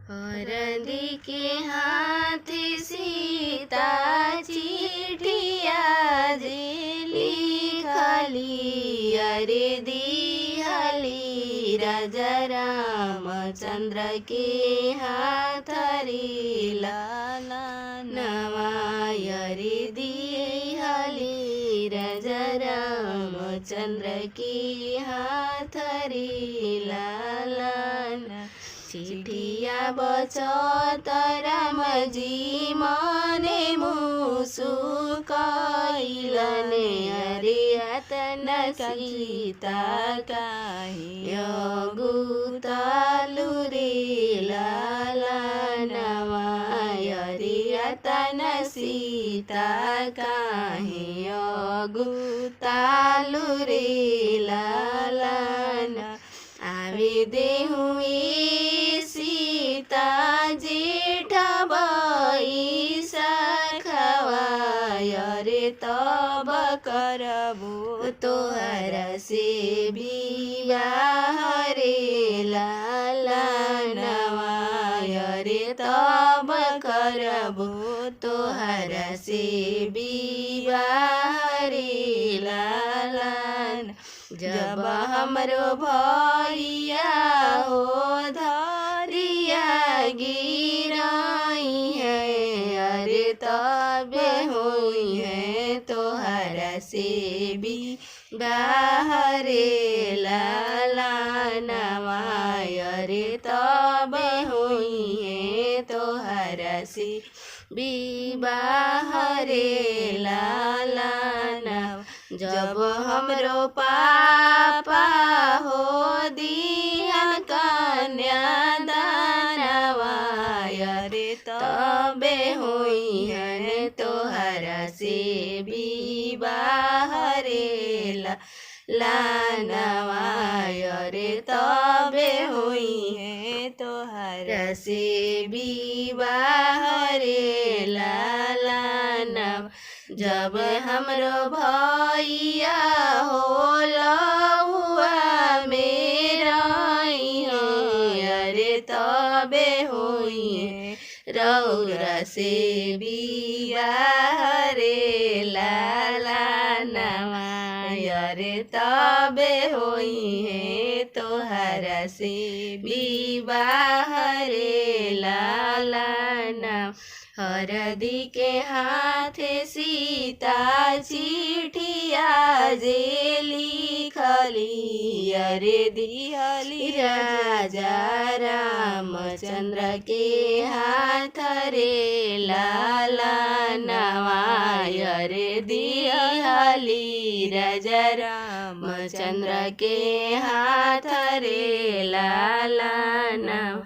हरदी के हाथ सीता चिठिया जे लिखली अरे दिहली राजा रामचंद्र के हाथ रे लाला नवायरे दिहली राजा रामचंद्र के हाथ रे लाला चिठिया बचत राम जी मने मुसुकाइलने अरे अतन सीता काहे अगुतालु रे लाला नवाय रे अतन सीता काहे अगुतालु रे लाला आवे देहु सीता जेठ बई सखवाय रे तब करबो तोहर से विवाह रे लाला नवाय रे तब करबो तोहर से विवाह रे लाला जब हमरो भैया हो धरिया गिराई है अरे तबे हुई है तोहर से विवाह रे लाला नवाय रे तबे हुई है तोहर से विवाह रे लाला नवा जब हमरो पापा हो दिया कन्यादानवाय रे तबे हुई है तोहर से विवाह रे लानवाय रे तबे हुई है तोहर से विवाह रे लाला जब हमरो भैया हो लहुआ मेरा अरे तबे हुई रौरा से विवाह रे लाला नवाय रे तबे हुई है तोहर से विवाह रे लाला नवा हरदी के हाथ सीता चिठिया जे लिखली अरे दिहली राजा रामचंद्र के हाथ रे लाला नवाय रे दिहली राजा रामचंद्र के हाथ रे लाला नवा।